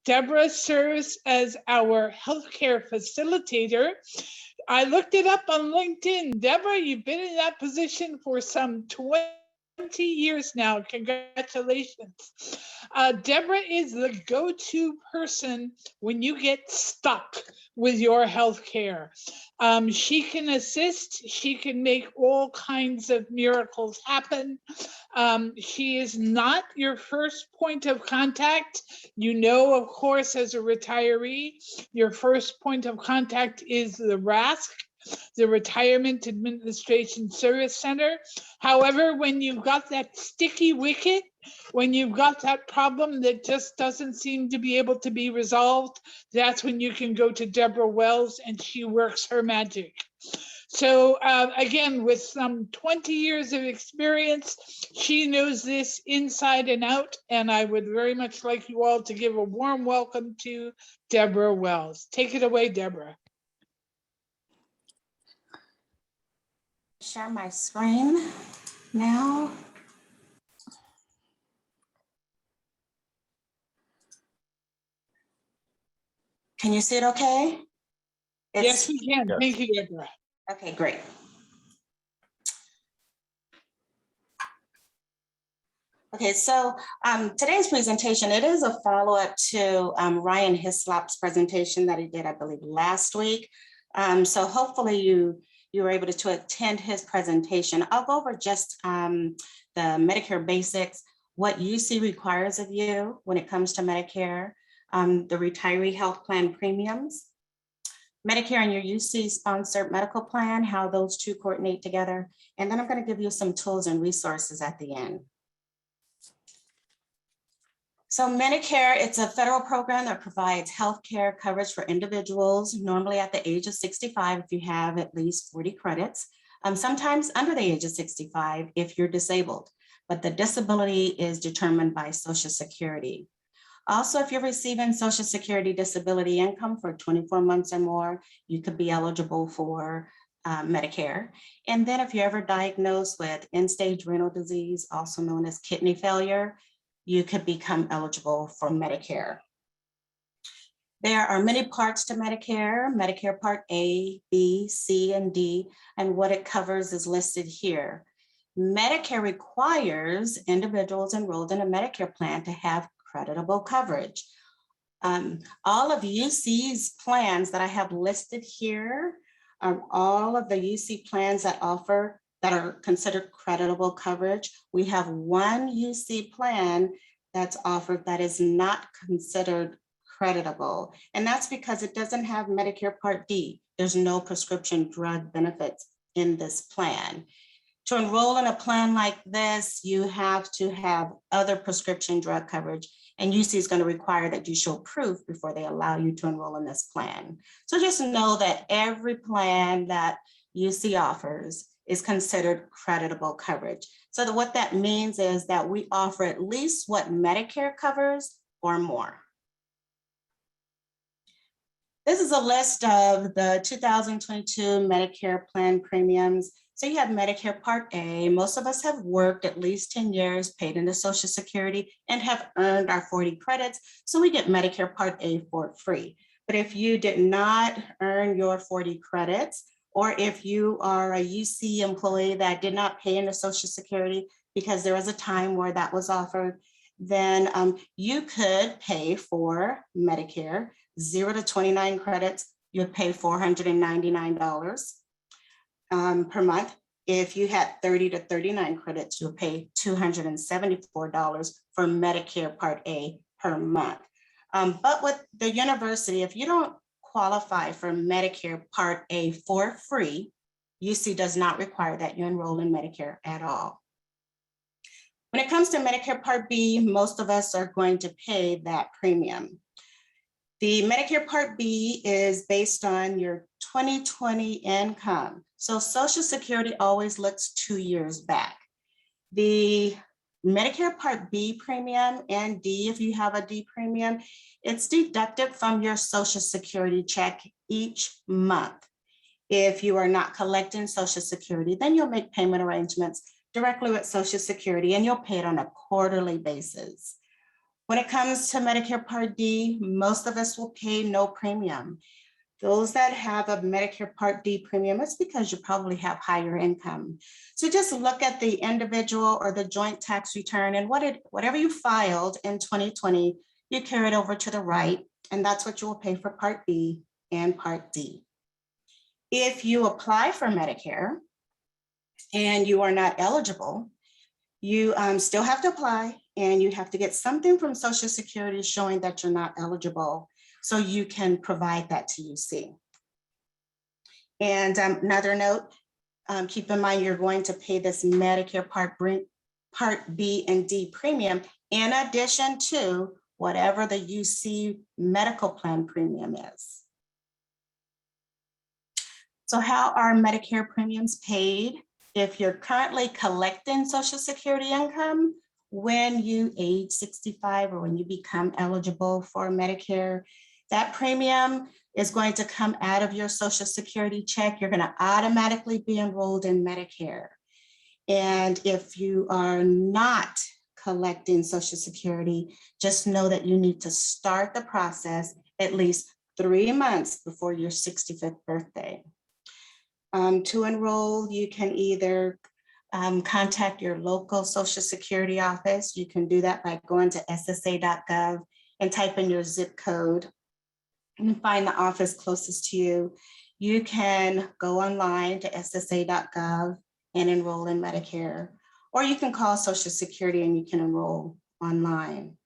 Debra serves as our healthcare facilitator. I looked it up on LinkedIn. Debra, you've been in that position for some 20 years now. Congratulations. Debra is the go-to person when you get stuck with your health care. She can assist. She can make all kinds of miracles happen. She is not your first point of contact. You know, of course, as a retiree, your first point of contact is the RASC, the Retirement Administration Service Center. However, when you've got that sticky wicket, when you've got that problem that just doesn't seem to be able to be resolved, that's when you can go to Debra Wells and she works her magic. So again, with some 20 years of experience, she knows this inside and out, and I would very much like you all to give a warm welcome to Debra Wells. Take it away, Debra. Share my screen now. Can you see it okay? Yes, we can. Yes. Thank you, Debra. Okay, great. Okay, so today's presentation, it is a follow-up to Ryan Hislop's presentation that he did, I believe, last week. So hopefully you were able to attend his presentation. I'll go over just the Medicare basics, what UC requires of you when it comes to Medicare, the retiree health plan premiums, Medicare and your UC sponsored medical plan, how those two coordinate together. And then I'm going to give you some tools and resources at the end. So Medicare, it's a federal program that provides health care coverage for individuals, normally at the age of 65 if you have at least 40 credits, sometimes under the age of 65 if you're disabled, but the disability is determined by Social Security. Also, if you're receiving Social Security disability income for 24 months or more, you could be eligible for Medicare. And then if you're ever diagnosed with end-stage renal disease, also known as kidney failure, you could become eligible for Medicare. There are many parts to Medicare, Medicare Part A, B, C, and D, and what it covers is listed here. Medicare requires individuals enrolled in a Medicare plan to have creditable coverage. All of UC's plans that I have listed here are all of the UC plans that are considered creditable coverage. We have one UC plan that's offered that is not considered creditable, and that's because it doesn't have Medicare Part D. There's no prescription drug benefits in this plan. To enroll in a plan like this, you have to have other prescription drug coverage, and UC is going to require that you show proof before they allow you to enroll in this plan. So just know that every plan that UC offers is considered creditable coverage. So what that means is that we offer at least what Medicare covers or more. This is a list of the 2022 Medicare plan premiums. So you have Medicare Part A. Most of us have worked at least 10 years, paid into Social Security, and have earned our 40 credits. So we get Medicare Part A for free. But if you did not earn your 40 credits, or if you are a UC employee that did not pay into Social Security because there was a time where that was offered, then you could pay for Medicare, 0 to 29 credits, you would pay $499 per month. If you had 30 to 39 credits, you'll pay $274 for Medicare Part A per month. But with the university, if you don't qualify for Medicare Part A for free, UC does not require that you enroll in Medicare at all. When it comes to Medicare Part B, most of us are going to pay that premium. The Medicare Part B is based on your 2020 income. So Social Security always looks 2 years back. The Medicare Part B premium and D, if you have a D premium, it's deducted from your Social Security check each month. If you are not collecting Social Security, then you'll make payment arrangements directly with Social Security and you'll pay it on a quarterly basis. When it comes to Medicare Part D, most of us will pay no premium. Those that have a Medicare Part D premium, it's because you probably have higher income. So just look at the individual or the joint tax return and whatever you filed in 2020, you carry it over to the right, and that's what you will pay for Part B and Part D. If you apply for Medicare and you are not eligible, you still have to apply, and you have to get something from Social Security showing that you're not eligible, so you can provide that to UC. And another note, keep in mind you're going to pay this Medicare Part B and D premium in addition to whatever the UC medical plan premium is. So how are Medicare premiums paid? If you're currently collecting Social Security income, when you age 65 or when you become eligible for Medicare, that premium is going to come out of your Social Security check. You're going to automatically be enrolled in Medicare. And if you are not collecting Social Security, just know that you need to start the process at least 3 months before your 65th birthday. To enroll, you can either contact your local Social Security office. You can do that by going to ssa.gov and type in your zip code and find the office closest to you. You can go online to ssa.gov and enroll in Medicare, or you can call Social Security and you can enroll online.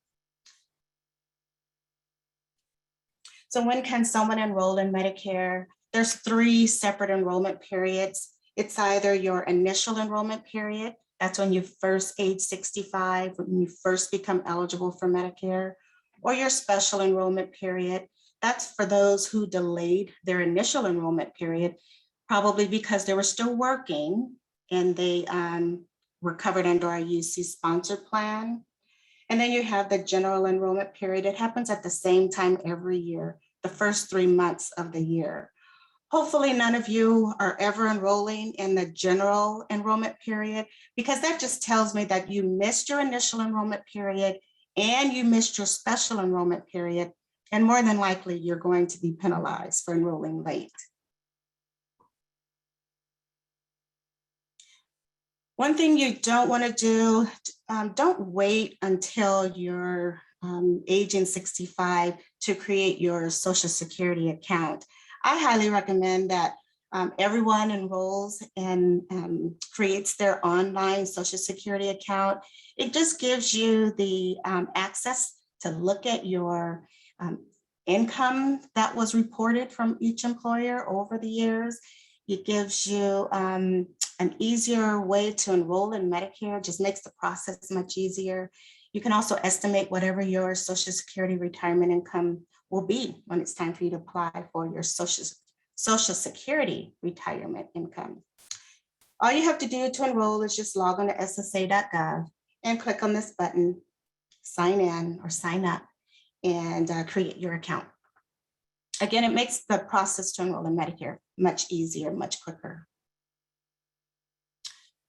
So when can someone enroll in Medicare? There's 3 separate enrollment periods. It's either your initial enrollment period, that's when you first age 65, when you first become eligible for Medicare, or your special enrollment period. That's for those who delayed their initial enrollment period, probably because they were still working and they were covered under our UC sponsored plan. And then you have the general enrollment period. It happens at the same time every year, the first 3 months of the year. Hopefully none of you are ever enrolling in the general enrollment period, because that just tells me that you missed your initial enrollment period and you missed your special enrollment period. And more than likely, you're going to be penalized for enrolling late. One thing you don't want to do, don't wait until you're aging 65 to create your Social Security account. I highly recommend that everyone enrolls and creates their online Social Security account. It just gives you the access to look at your income that was reported from each employer over the years. It gives you an easier way to enroll in Medicare, just makes the process much easier. You can also estimate whatever your Social Security retirement income will be when it's time for you to apply for your Social Security retirement income. All you have to do to enroll is just log on to ssa.gov and click on this button, sign in or sign up, and create your account. Again, it makes the process to enroll in Medicare much easier, much quicker.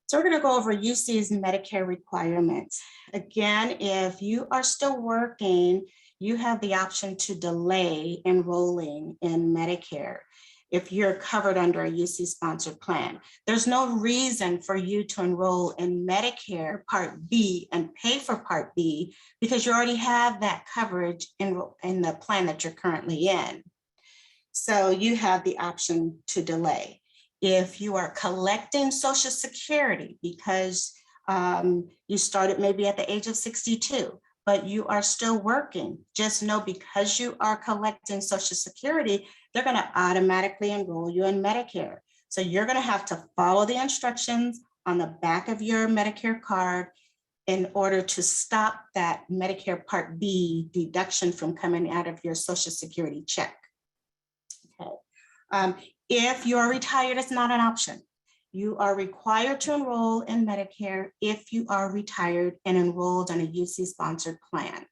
So we're going to go over UC's Medicare requirements. Again, if you are still working, you have the option to delay enrolling in Medicare if you're covered under a UC sponsored plan. There's no reason for you to enroll in Medicare Part B and pay for Part B because you already have that coverage in the plan that you're currently in. So you have the option to delay. If you are collecting Social Security because you started maybe at the age of 62, but you are still working, just know because you are collecting Social Security, they're going to automatically enroll you in Medicare. So you're going to have to follow the instructions on the back of your Medicare card in order to stop that Medicare Part B deduction from coming out of your Social Security check. Okay. If you are retired, it's not an option. You are required to enroll in Medicare if you are retired and enrolled on a UC sponsored plan.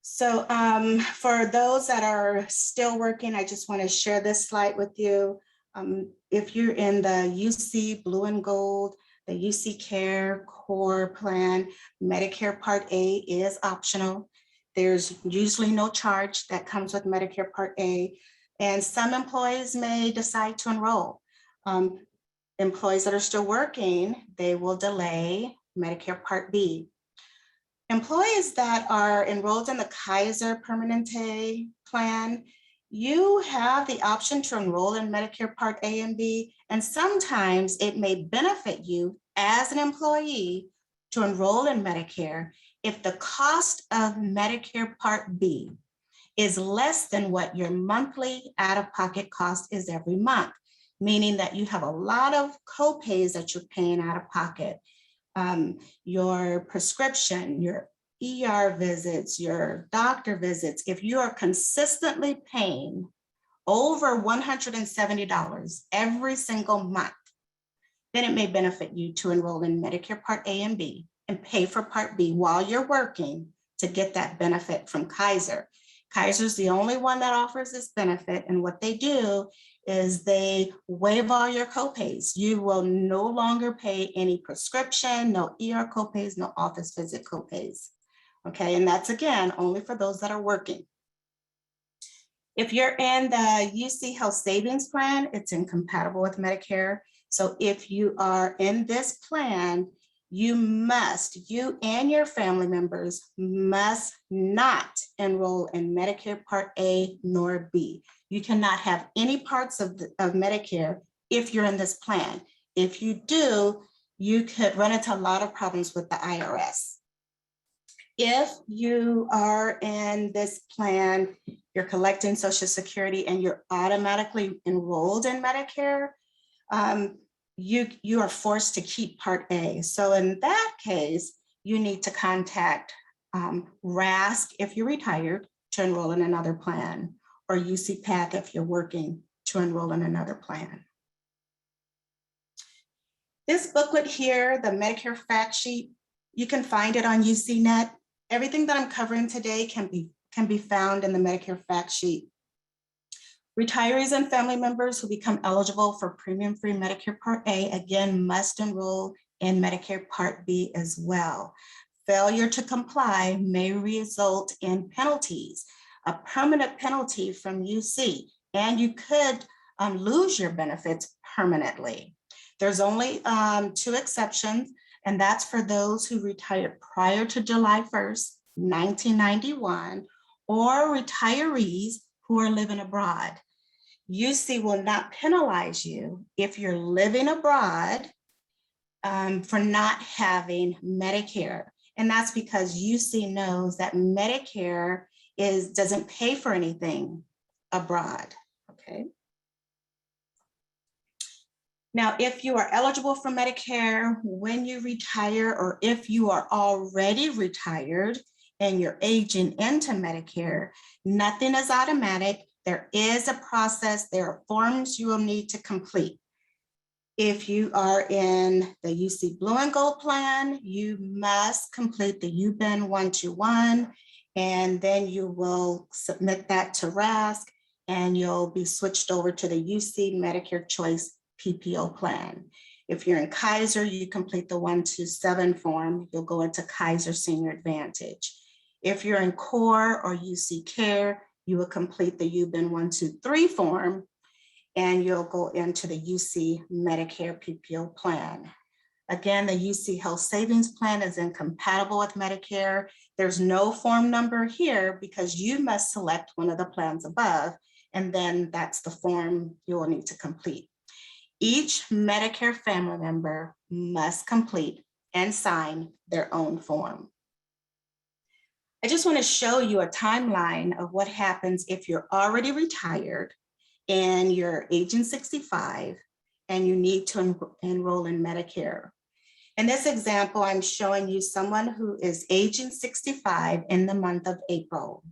So for those that are still working, I just want to share this slide with you. If you're in the UC blue and gold, The UC Care Core Plan, Medicare Part A is optional. There's usually no charge that comes with Medicare Part A, and some employees may decide to enroll. Employees that are still working, they will delay Medicare Part B. Employees that are enrolled in the KAISER Permanente plan, you have the option to enroll in Medicare Part A and B, and sometimes it may benefit you as an employee to enroll in Medicare if the cost of Medicare Part B is less than what your monthly out-of-pocket cost is every month, meaning that you have a lot of co-pays that you're paying out of pocket. Your prescription, your ER visits, your doctor visits, if you are consistently paying over $170 every single month, then it may benefit you to enroll in Medicare Part A and B and pay for Part B while you're working to get that benefit from KAISER. KAISER is the only one that offers this benefit, and what they do is they waive all your copays. You will no longer pay any prescription, no ER copays, no office visit copays. Okay, and that's again only for those that are working. If you're in the UC Health Savings Plan, it's incompatible with Medicare. So if you are in this plan, you and your family members must not enroll in Medicare Part A nor B. You cannot have any parts of Medicare if you're in this plan. If you do, you could run into a lot of problems with the IRS. If you are in this plan, you're collecting Social Security and you're automatically enrolled in Medicare, you are forced to keep Part A. So in that case, you need to contact RASC if you're retired to enroll in another plan, or UC PATH if you're working to enroll in another plan. This booklet here, the Medicare fact sheet, you can find it on UCNet. Everything that I'm covering today can be found in the Medicare fact sheet. Retirees and family members who become eligible for premium-free Medicare Part A, again, must enroll in Medicare Part B as well. Failure to comply may result in penalties, a permanent penalty from UC, and you could lose your benefits permanently. There's only 2 exceptions, and that's for those who retired prior to July 1st, 1991, or retirees who are living abroad. UC will not penalize you if you're living abroad for not having Medicare. And that's because UC knows that Medicare doesn't pay for anything abroad, okay? Now, if you are eligible for Medicare when you retire, or if you are already retired and you're aging into Medicare, nothing is automatic. There is a process. There are forms you will need to complete. If you are in the UC Blue and Gold plan, you must complete the UBEN 121, and then you will submit that to RASC, and you'll be switched over to the UC Medicare Choice PPO plan. If you're in KAISER, you complete the 127 form, you'll go into KAISER Senior Advantage. If you're in CORE or UC Care, you will complete the UBEN 123 form, and you'll go into the UC Medicare PPO plan. Again, the UC Health Savings Plan is incompatible with Medicare. There's no form number here because you must select one of the plans above, and then that's the form you will need to complete. Each Medicare family member must complete and sign their own form. I just want to show you a timeline of what happens if you're already retired and you're aging 65 and you need to enroll in Medicare. In this example, I'm showing you someone who is aging 65 in the month of April.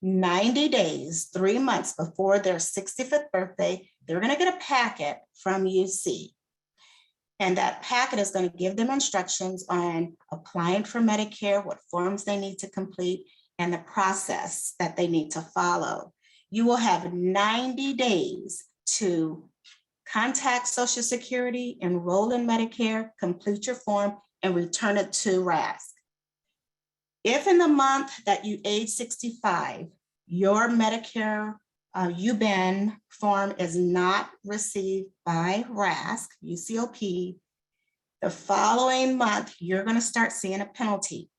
90 days, 3 months before their 65th birthday, they're going to get a packet from UC. And that packet is going to give them instructions on applying for Medicare, what forms they need to complete, and the process that they need to follow. You will have 90 days to contact Social Security, enroll in Medicare, complete your form, and return it to RASC. If in the month that you age 65, your Medicare UBEN form is not received by RASC, UCOP, the following month, you're going to start seeing a penalty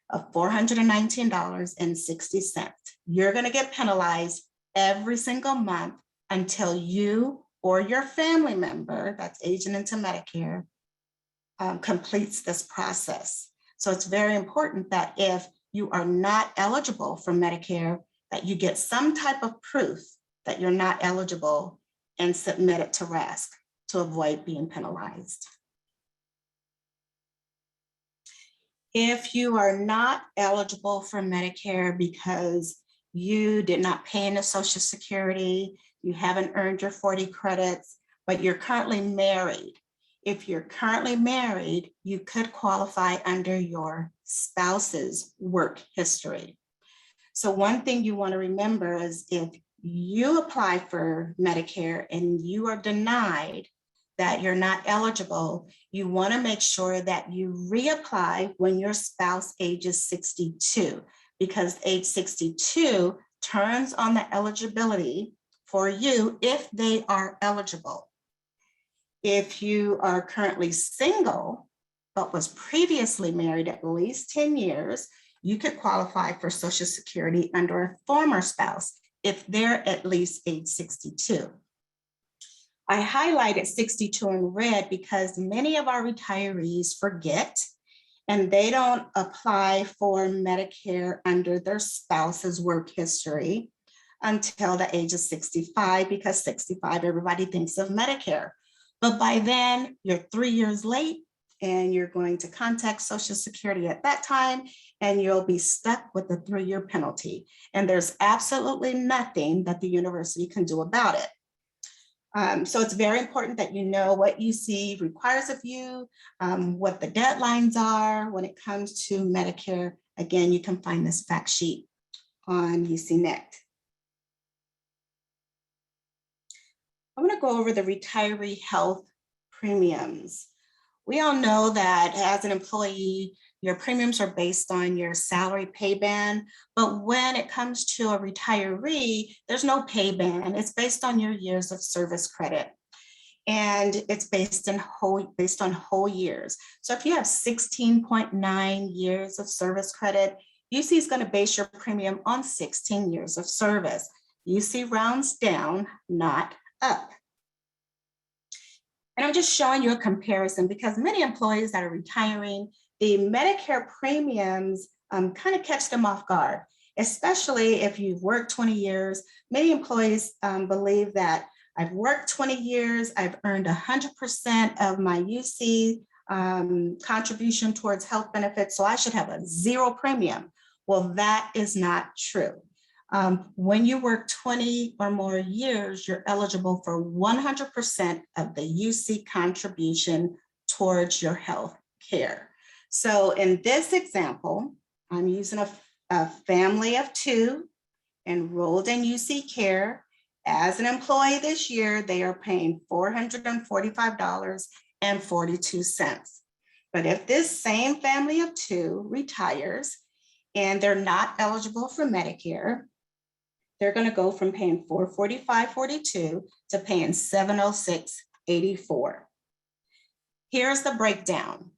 of $419.60. You're going to get penalized every single month until you or your family member that's aging into Medicare completes this process. So it's very important that if you are not eligible for Medicare, that you get some type of proof that you're not eligible and submit it to RASC to avoid being penalized. If you are not eligible for Medicare because you did not pay into Social Security, you haven't earned your 40 credits, but you're currently married. If you're currently married, you could qualify under your spouse's work history. So one thing you want to remember is if you apply for Medicare and you are denied that you're not eligible, you want to make sure that you reapply when your spouse ages 62, because age 62 turns on the eligibility for you if they are eligible. If you are currently single, but was previously married at least 10 years, you could qualify for Social Security under a former spouse if they're at least age 62. I highlighted 62 in red because many of our retirees forget and they don't apply for Medicare under their spouse's work history until the age of 65, because 65, everybody thinks of Medicare. But by then, you're 3 years late and you're going to contact Social Security at that time, and you'll be stuck with a 3-year penalty. And there's absolutely nothing that the university can do about it. So it's very important that you know what UC requires of you, what the deadlines are when it comes to Medicare. Again, you can find this fact sheet on UCNet. I'm going to go over the retiree health premiums. We all know that as an employee, your premiums are based on your salary pay band, but when it comes to a retiree, there's no pay band. It's based on your years of service credit, and it's based on whole years. So if you have 16.9 years of service credit, UC is going to base your premium on 16 years of service. UC rounds down, not up. And I'm just showing you a comparison because many employees that are retiring, the Medicare premiums kind of catch them off guard, especially if you've worked 20 years. Many employees believe that I've worked 20 years, I've earned 100% of my UC contribution towards health benefits, so I should have a 0 premium. Well, that is not true. When you work 20 or more years, you're eligible for 100% of the UC contribution towards your health care. So in this example, I'm using a family of 2 enrolled in UC Care. As an employee this year, they are paying $445.42. But if this same family of 2 retires and they're not eligible for Medicare, they're going to go from paying $445.42 to paying $706.84. Here's the breakdown.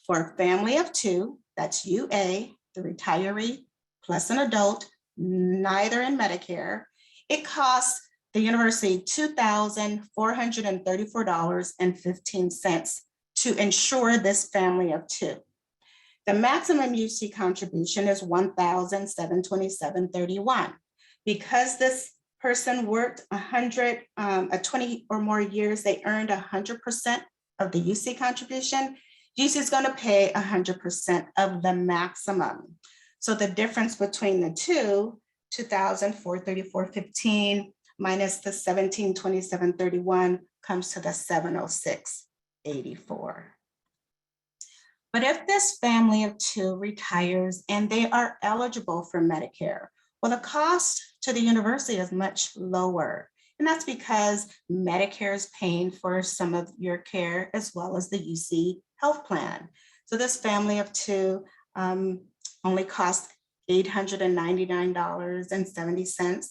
For a family of 2, that's UA, the retiree, plus an adult, neither in Medicare, it costs the university $2,434.15 to insure this family of 2. The maximum UC contribution is $1,727.31. Because this person worked 20 or more years, they earned 100% of the UC contribution. UC is going to pay 100% of the maximum. So the difference between the two, $2,434.15 minus the $1,727.31 comes to the $706.84. But if this family of 2 retires and they are eligible for Medicare, well, the cost to the university is much lower. And that's because Medicare is paying for some of your care as well as the UC health plan. So this family of two only costs $899.70.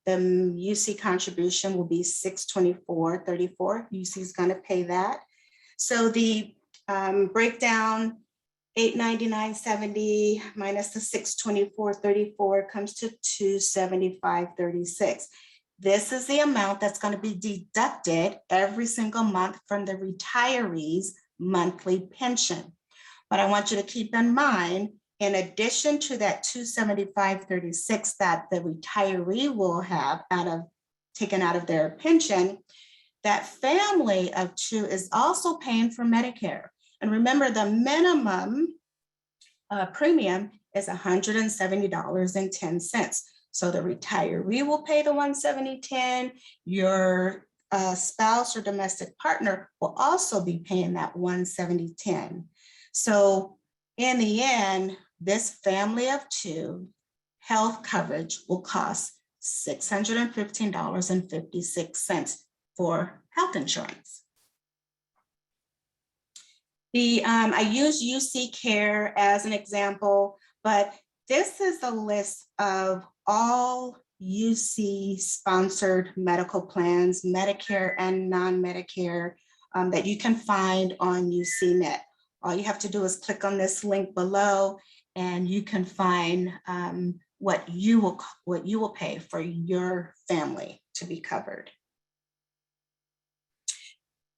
The UC contribution will be $624.34. UC is going to pay that. So the breakdown, $899.70 minus the $624.34 comes to $275.36. This is the amount that's going to be deducted every single month from the retiree's monthly pension. But I want you to keep in mind, in addition to that $275.36 that the retiree will have taken out of their pension, that family of two is also paying for Medicare. And remember, the minimum premium is $170.10. So the retiree will pay the $170.10. Your spouse or domestic partner will also be paying that $170.10. So in the end, this family of two health coverage will cost $615.56 for health insurance. I use UC Care as an example, but this is a list of all UC sponsored medical plans, Medicare and non-Medicare, that you can find on UCNet. All you have to do is click on this link below and you can find what you will pay for your family to be covered.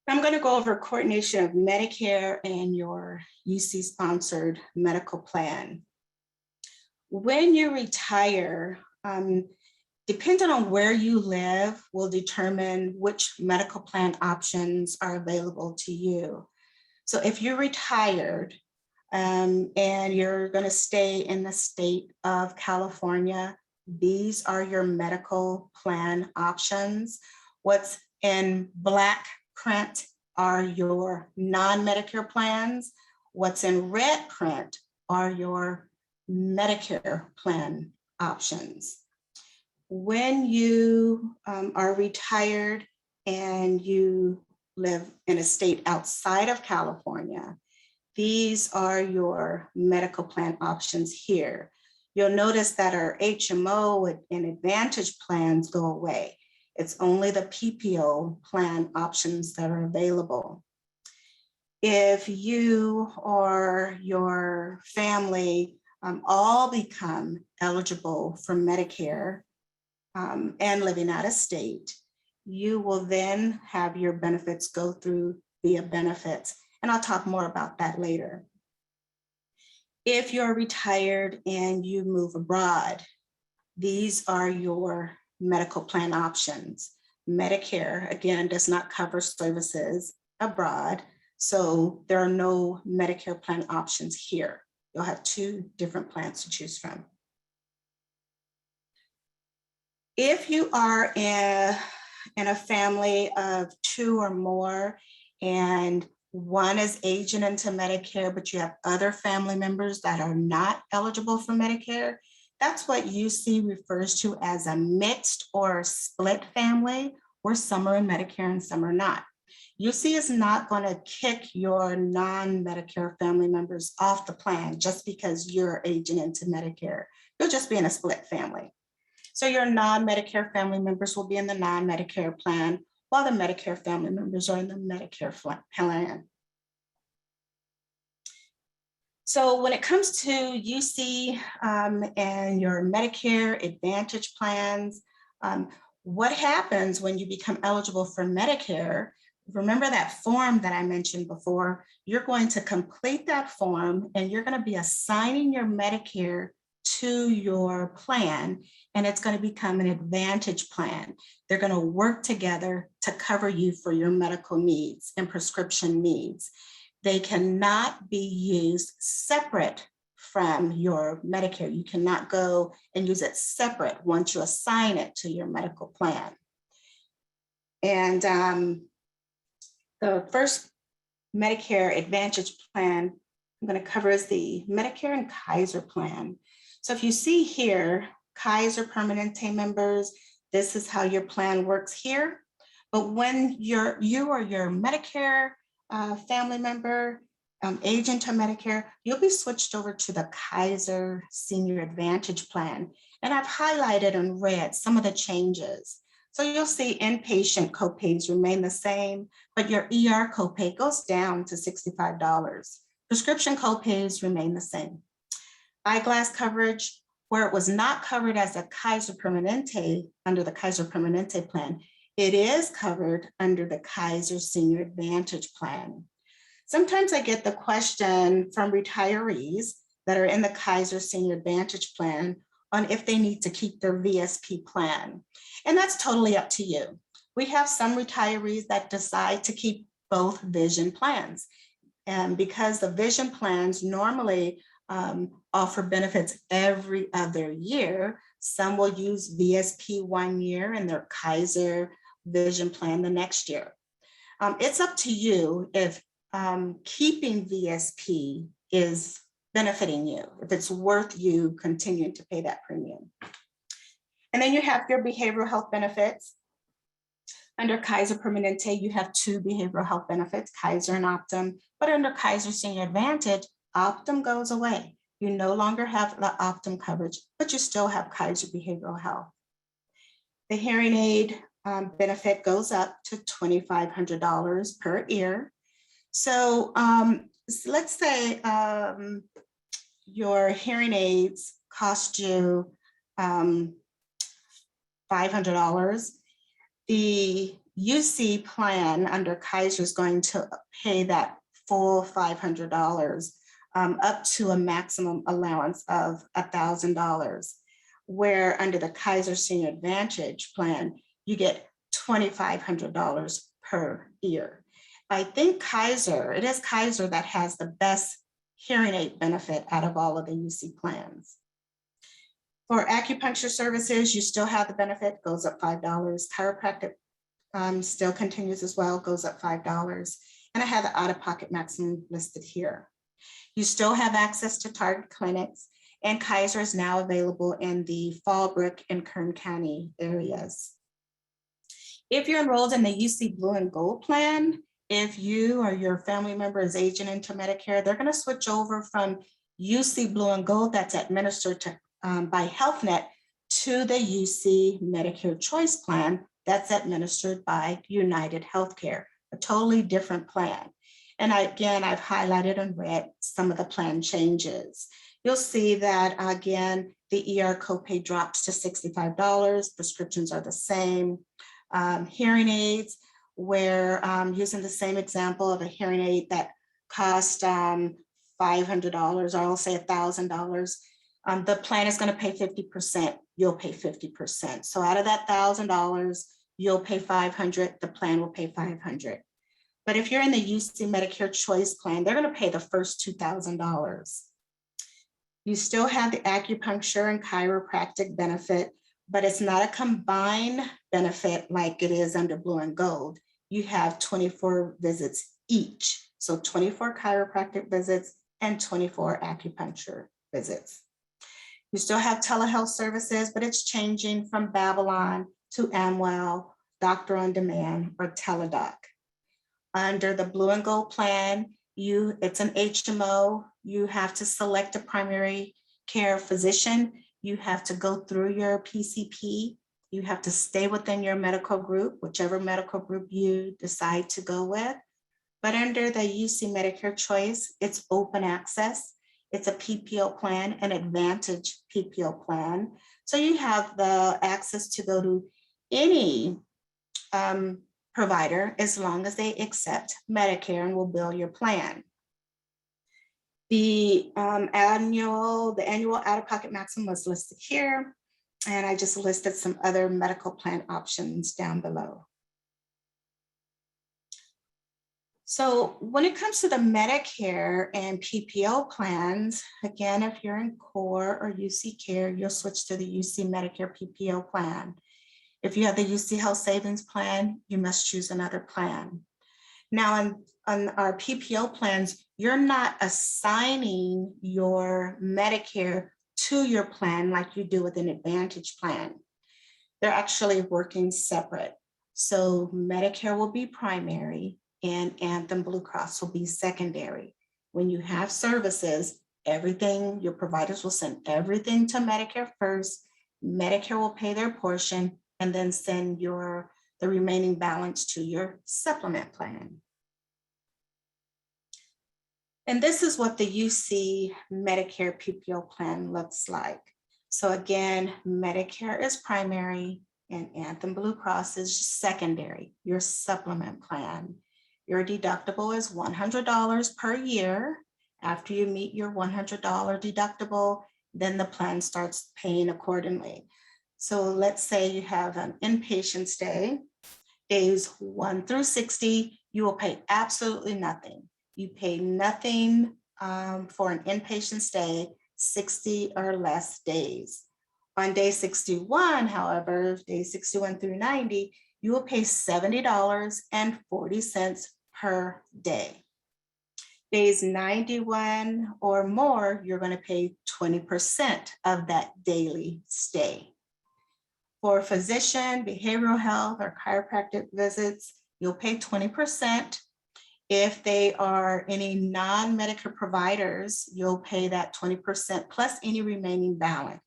I'm going to go over coordination of Medicare and your UC sponsored medical plan. When you retire, depending on where you live will determine which medical plan options are available to you. So if you're retired and you're going to stay in the state of California, these are your medical plan options. What's in black print are your non-Medicare plans. What's in red print are your Medicare plan options. When you are retired and you live in a state outside of California, these are your medical plan options here. You'll notice that our HMO and Advantage plans go away. It's only the PPO plan options that are available. If you or your family all become eligible for Medicare and living out of state, you will then have your benefits go through VIABENEFITS, and I'll talk more about that later. If you're retired and you move abroad, these are your medical plan options. Medicare, again, does not cover services abroad, so there are no Medicare plan options here. You'll have two different plans to choose from. If you are in a family of two or more and one is aging into Medicare, but you have other family members that are not eligible for Medicare, that's what UC refers to as a mixed or split family, where some are in Medicare and some are not. UC is not going to kick your non-Medicare family members off the plan just because you're aging into Medicare. You'll just be in a split family. So your non-Medicare family members will be in the non-Medicare plan, while the Medicare family members are in the Medicare plan. So when it comes to UC and your Medicare Advantage plans, what happens when you become eligible for Medicare? Remember that form that I mentioned before? You're going to complete that form and you're going to be assigning your Medicare to your plan, and it's going to become an Advantage plan. They're going to work together to cover you for your medical needs and prescription needs. They cannot be used separate from your Medicare. You cannot go and use it separate once you assign it to your medical plan. And the first Medicare Advantage plan I'm going to cover is the Medicare and KAISER plan. So if you see here, KAISER Permanente members, This is how your plan works here. But when you or your Medicare family member, agent to Medicare, you'll be switched over to the KAISER Senior Advantage Plan. And I've highlighted and read some of the changes. So you'll see inpatient copays remain the same, but your ER copay goes down to $65. Prescription copays remain the same. Eyeglass coverage, where it was not covered as a Kaiser Permanente under the Kaiser Permanente plan, it is covered under the KAISER Senior Advantage Plan. Sometimes I get the question from retirees that are in the KAISER Senior Advantage Plan on if they need to keep their VSP plan. And that's totally up to you. We have some retirees that decide to keep both vision plans. And because the vision plans normally offer benefits every other year, some will use VSP 1 year and their KAISER vision plan the next year. It's up to you if keeping VSP is benefiting you, if it's worth you continuing to pay that premium. And then you have your behavioral health benefits. Under Kaiser Permanente, you have 2 behavioral health benefits, Kaiser and Optum, but under Kaiser Senior Advantage, Optum goes away. You no longer have the Optum coverage, but you still have Kaiser Behavioral Health. The hearing aid benefit goes up to $2,500 per ear. So let's say your hearing aids cost you $500. The UC plan under Kaiser is going to pay that full $500 up to a maximum allowance of $1,000, where under the Kaiser Senior Advantage plan, you get $2,500 per ear. I think it is Kaiser that has the best hearing aid benefit out of all of the UC plans. For acupuncture services, you still have the benefit, goes up $5. Chiropractic still continues as well, goes up $5. And I have the out-of-pocket maximum listed here. You still have access to Target clinics, and Kaiser is now available in the Fallbrook and Kern County areas. If you're enrolled in the UC Blue and Gold plan, if you or your family member is aging into Medicare, they're going to switch over from UC Blue and Gold that's administered by Health Net to the UC Medicare Choice plan that's administered by United Healthcare, a totally different plan. And again, I've highlighted and read some of the plan changes. You'll see that, again, the ER copay drops to $65. Prescriptions are the same. Hearing aids, where using the same example of a hearing aid that cost $500, or I'll say $1,000, the plan is going to pay 50%. You'll pay 50%. So out of that $1,000, you'll pay $500. The plan will pay $500. But if you're in the UC Medicare Choice plan, they're going to pay the first $2,000. You still have the acupuncture and chiropractic benefit, but it's not a combined benefit like it is under Blue and Gold. You have 24 visits each. So 24 chiropractic visits and 24 acupuncture visits. You still have telehealth services, but it's changing from Babylon to Amwell, Doctor on Demand, or Teladoc. Under the Blue and Gold plan, it's an HMO. You have to select a primary care physician. You have to go through your PCP. You have to stay within your medical group, whichever medical group you decide to go with. But under the UC Medicare Choice, it's open access. It's a PPO plan, an Advantage PPO plan. So you have the access to go to any provider as long as they accept Medicare and will bill your plan. The annual out-of-pocket maximum was listed here, and I just listed some other medical plan options down below. So when it comes to the Medicare and PPO plans, again, if you're in CORE or UC Care, you'll switch to the UC Medicare PPO plan. If you have the UC Health Savings Plan, you must choose another plan. Now, on our PPO plans, you're not assigning your Medicare to your plan like you do with an Advantage plan. They're actually working separate. So Medicare will be primary and Anthem Blue Cross will be secondary. When you have services, everything, your providers will send everything to Medicare first. Medicare will pay their portion and then send the remaining balance to your supplement plan. And this is what the UC Medicare PPO plan looks like. So again, Medicare is primary and Anthem Blue Cross is secondary, your supplement plan. Your deductible is $100 per year. After you meet your $100 deductible, then the plan starts paying accordingly. So let's say you have an inpatient stay, days 1 through 60, you will pay absolutely nothing. You pay nothing for an inpatient stay, 60 or less days. On day 61, however, days 61 through 90, you will pay $70.40 per day. Days 91 or more, you're going to pay 20% of that daily stay. For physician, behavioral health, or chiropractic visits, you'll pay 20%. If they are any non-Medicare providers, you'll pay that 20% plus any remaining balance.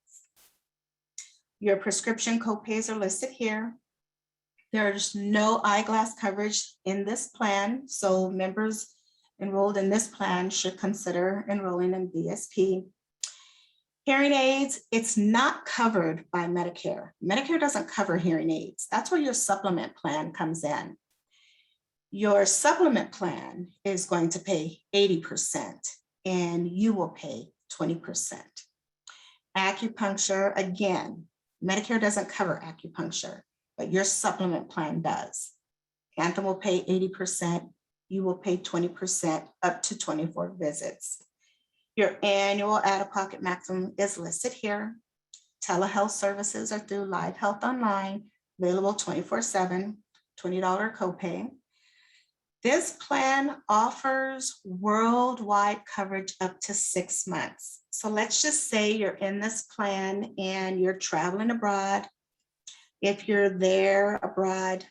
Your prescription copays are listed here. There's no eyeglass coverage in this plan, so members enrolled in this plan should consider enrolling in VSP. Hearing aids, it's not covered by Medicare. Medicare doesn't cover hearing aids. That's where your supplement plan comes in. Your supplement plan is going to pay 80% and you will pay 20%. Acupuncture, again, Medicare doesn't cover acupuncture, but your supplement plan does. Anthem will pay 80%, you will pay 20% up to 24 visits. Your annual out-of-pocket maximum is listed here. Telehealth services are through Live Health Online, available 24/7, $20 copay. This plan offers worldwide coverage up to 6 months. So let's just say you're in this plan and you're traveling abroad. If you're there abroad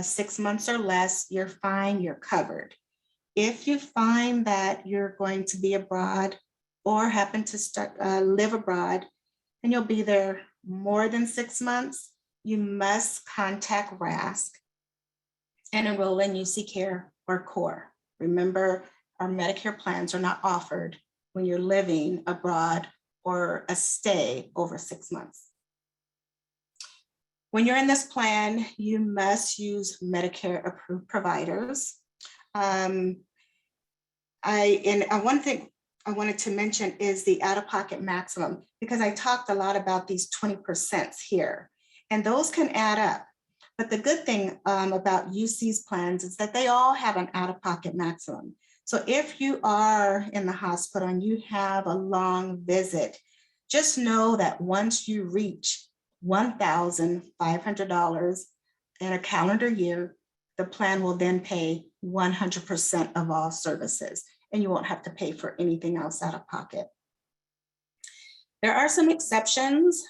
6 months or less, you're fine, you're covered. If you find that you're going to be abroad or happen to live abroad and you'll be there more than 6 months, you must contact RASC and enroll in UC Care or CORE. Remember, our Medicare plans are not offered when you're living abroad or a stay over 6 months. When you're in this plan, you must use Medicare approved providers. One thing I wanted to mention is the out-of-pocket maximum, because I talked a lot about these 20% here, and those can add up. But the good thing about UC's plans is that they all have an out-of-pocket maximum. So if you are in the hospital and you have a long visit, just know that once you reach $1,500 in a calendar year, the plan will then pay 100% of all services, and you won't have to pay for anything else out of pocket. There are some exceptions.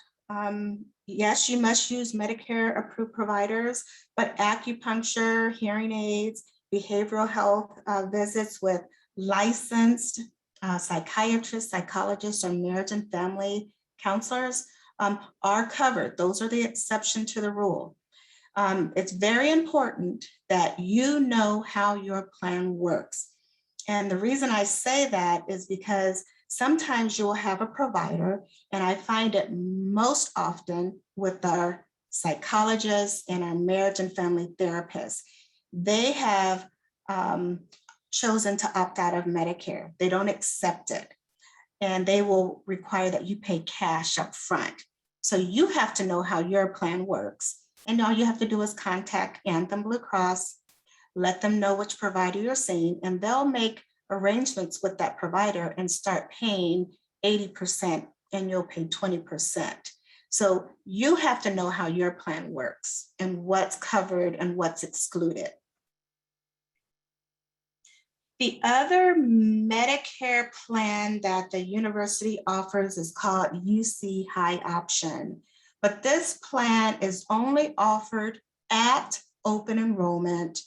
Yes, you must use Medicare approved providers, but acupuncture, hearing aids, behavioral health visits with licensed psychiatrists, psychologists, or marriage and family counselors are covered. Those are the exception to the rule. It's very important that you know how your plan works. And the reason I say that is because sometimes you'll have a provider, and I find it most often with our psychologists and our marriage and family therapists. They have chosen to opt out of Medicare. They don't accept it, and they will require that you pay cash up front. So you have to know how your plan works. And all you have to do is contact Anthem Blue Cross, let them know which provider you're seeing, and they'll make arrangements with that provider and start paying 80% and you'll pay 20%. So you have to know how your plan works and what's covered and what's excluded. The other Medicare plan that the university offers is called UC High Option. but this plan is only offered at open enrollment,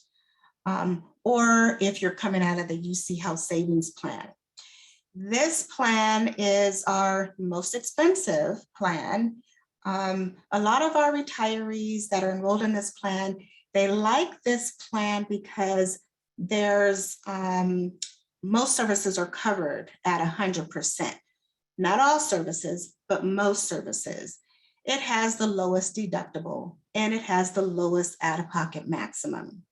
or if you're coming out of the UC Health Savings Plan. This plan is our most expensive plan. A lot of our retirees that are enrolled in this plan, they like this plan because there's most services are covered at 100%. Not all services, but most services. It has the lowest deductible and it has the lowest out-of-pocket maximum.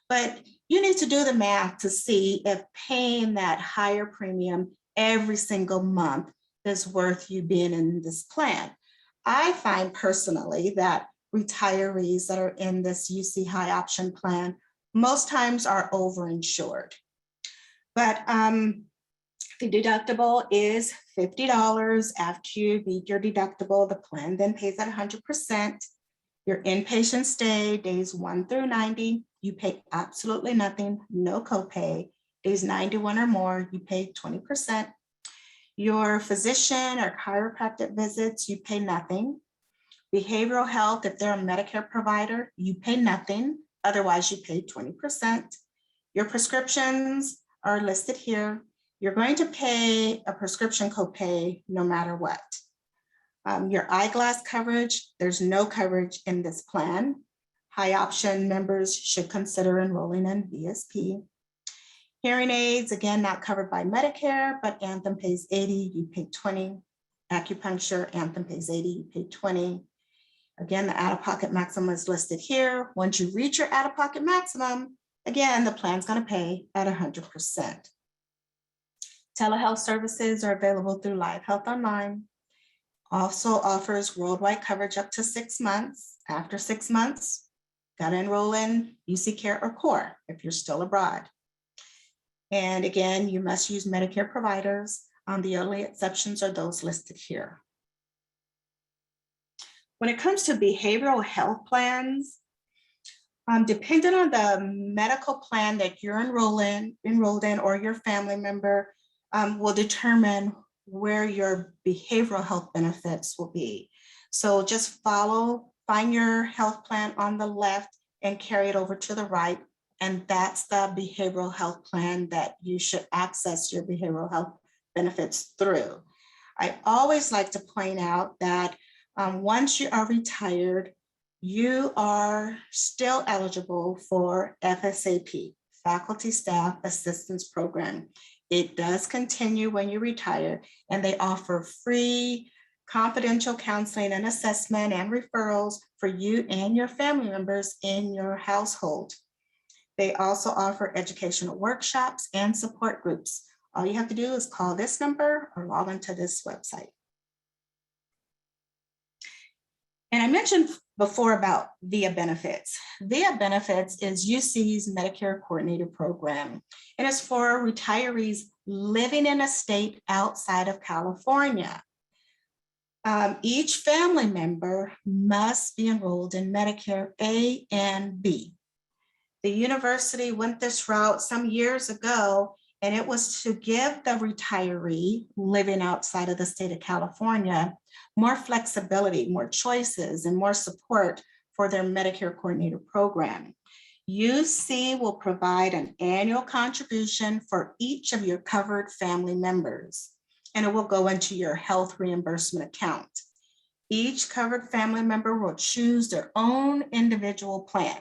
But you need to do the math to see if paying that higher premium every single month is worth you being in this plan. I find personally that retirees that are in this UC High Option plan most times are overinsured. But the deductible is $50. After you meet your deductible, the plan then pays at 100%. Your inpatient stay, days 1 through 90, you pay absolutely nothing, no copay. Days 91 or more, you pay 20%. Your physician or chiropractic visits, you pay nothing. Behavioral health, if they're a Medicare provider, you pay nothing. Otherwise, you pay 20%. Your prescriptions are listed here. You're going to pay a prescription copay no matter what. Your eyeglass coverage, there's no coverage in this plan. High option members should consider enrolling in VSP. Hearing aids, again, not covered by Medicare, but Anthem pays $80, you pay $20. Acupuncture, Anthem pays $80, you pay $20. Again, the out-of-pocket maximum is listed here. Once you reach your out-of-pocket maximum, again, the plan's gonna pay at 100%. Telehealth services are available through Live Health Online. Also offers worldwide coverage up to 6 months. After 6 months, gotta enroll in UC Care or Core if you're still abroad. And again, you must use Medicare providers. The only exceptions are those listed here. When it comes to behavioral health plans, depending on the medical plan that you're enrolled in or your family member will determine where your behavioral health benefits will be. So just find your health plan on the left and carry it over to the right. And that's the behavioral health plan that you should access your behavioral health benefits through. I always like to point out that once you are retired, you are still eligible for FSAP, Faculty Staff Assistance Program. It does continue when you retire, and they offer free confidential counseling and assessment and referrals for you and your family members in your household. They also offer educational workshops and support groups. All you have to do is call this number or log into this website. And I mentioned before about VIABENEFITS. VIABENEFITS is UC's Medicare Coordinator Program, and it's for retirees living in a state outside of California. Each family member must be enrolled in Medicare A and B. The university went this route some years ago, and it was to give the retiree living outside of the state of California more flexibility, more choices, and more support for their Medicare Coordinator Program. UC will provide an annual contribution for each of your covered family members, and it will go into your health reimbursement account. Each covered family member will choose their own individual plan.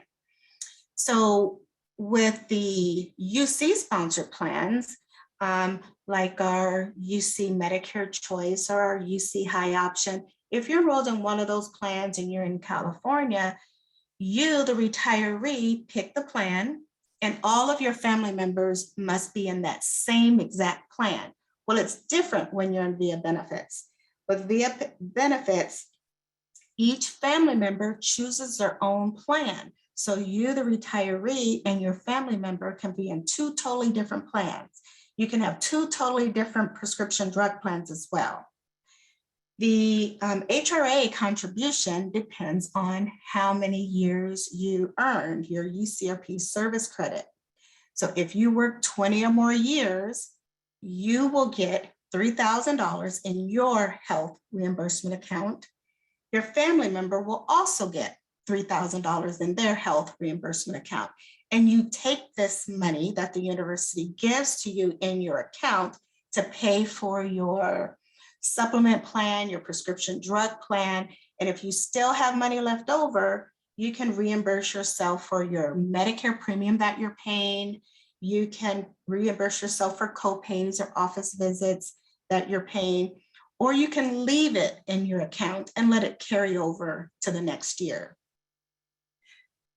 So with the UC sponsored plans, like our UC Medicare Choice or our UC High Option, if you're enrolled in one of those plans and you're in California, you, the retiree, pick the plan, and all of your family members must be in that same exact plan. Well, it's different when you're in VIABENEFITS. With VIABENEFITS, each family member chooses their own plan. So you, the retiree, and your family member can be in 2 totally different plans. You can have 2 totally different prescription drug plans as well. The HRA contribution depends on how many years you earned your UCRP service credit. So if you work 20 or more years, you will get $3,000 in your health reimbursement account. Your family member will also get $3,000 in their health reimbursement account. And you take this money that the university gives to you in your account to pay for your supplement plan, your prescription drug plan. And if you still have money left over, you can reimburse yourself for your Medicare premium that you're paying. You can reimburse yourself for co-pays or office visits that you're paying, or you can leave it in your account and let it carry over to the next year.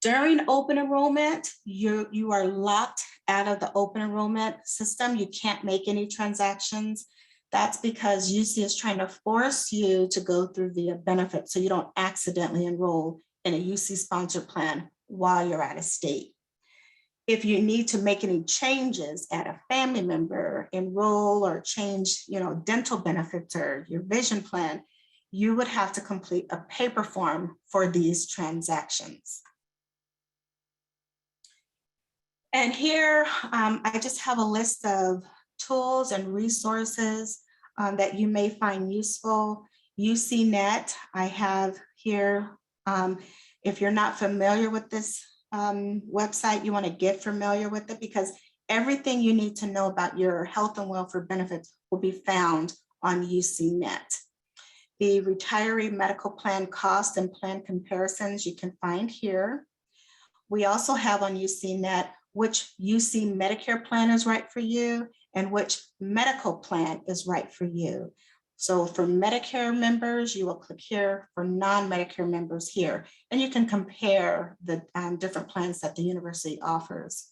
During open enrollment, you are locked out of the open enrollment system. You can't make any transactions. That's because UC is trying to force you to go through VIABENEFITS so you don't accidentally enroll in a UC sponsored plan while you're out of state. If you need to make any changes at a family member, enroll or change, dental benefits or your vision plan, you would have to complete a paper form for these transactions. And here, I just have a list of tools and resources that you may find useful. UCNet, I have here. If you're not familiar with this website, you want to get familiar with it, because everything you need to know about your health and welfare benefits will be found on UCNet. The retiree medical plan cost and plan comparisons you can find here. We also have on UCNet which UC Medicare plan is right for you and which medical plan is right for you. So for Medicare members, you will click here. For non-Medicare members here, and you can compare the different plans that the university offers.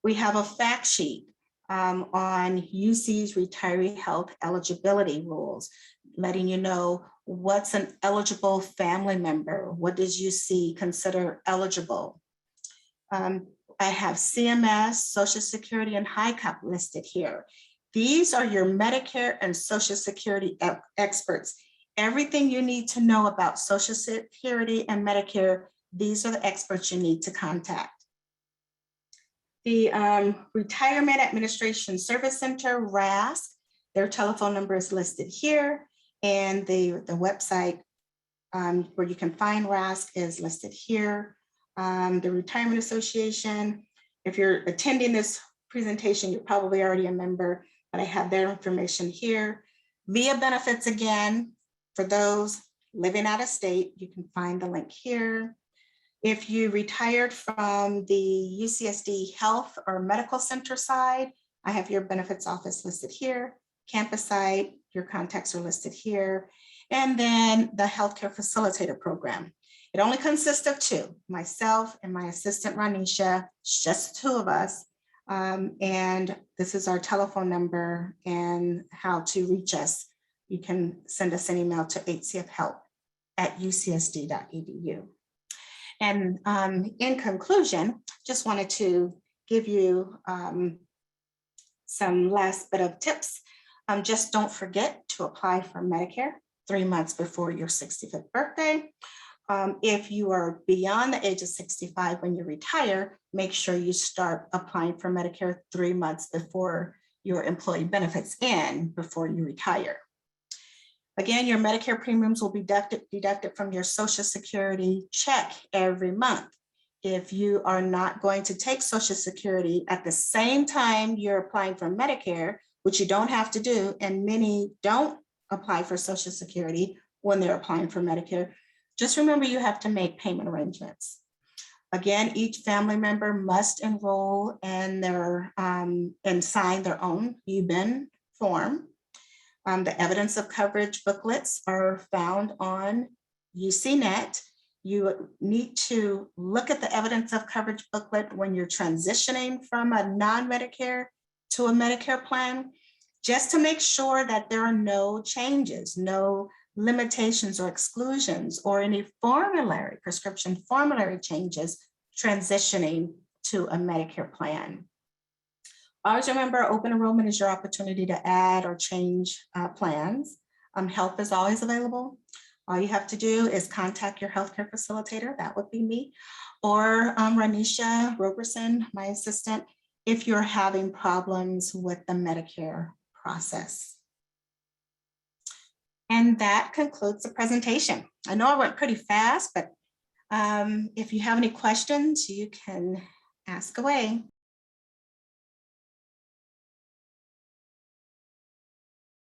We have a fact sheet on UC's retiree health eligibility rules, letting you know what's an eligible family member. What does UC consider eligible? I have CMS, Social Security, and HICAP listed here. These are your Medicare and Social Security experts. Everything you need to know about Social Security and Medicare, these are the experts you need to contact. The Retirement Administration Service Center, RASC, their telephone number is listed here, and the website where you can find RASC is listed here. The Retirement Association, if you're attending this presentation, you're probably already a member, but I have their information here. VIABENEFITS, again, for those living out of state, you can find the link here. If you retired from the UCSD Health or Medical Center side, I have your benefits office listed here. Campus side, your contacts are listed here. And then the Healthcare Facilitator Program. It only consists of two, myself and my assistant, Ranisha, just the two of us. And this is our telephone number and how to reach us. You can send us an email to hcfhelp@ucsd.edu. And in conclusion, just wanted to give you some last bit of tips. Just don't forget to apply for Medicare 3 months before your 65th birthday. If you are beyond the age of 65 when you retire, make sure you start applying for Medicare 3 months before your employee benefits end before you retire. Again, your Medicare premiums will be deducted from your Social Security check every month. If you are not going to take Social Security at the same time you're applying for Medicare, which you don't have to do, and many don't apply for Social Security when they're applying for Medicare, just remember you have to make payment arrangements. Again, each family member must enroll in their and sign their own UBEN form. The evidence of coverage booklets are found on UCNet. You need to look at the evidence of coverage booklet when you're transitioning from a non-Medicare to a Medicare plan, just to make sure that there are no changes, no limitations or exclusions, or any prescription formulary changes transitioning to a Medicare plan. Always remember, open enrollment is your opportunity to add or change plans. Help is always available. All you have to do is contact your healthcare facilitator, that would be me, or Ranisha Roberson, my assistant, if you're having problems with the Medicare process. And that concludes the presentation. I know I went pretty fast, but if you have any questions, you can ask away.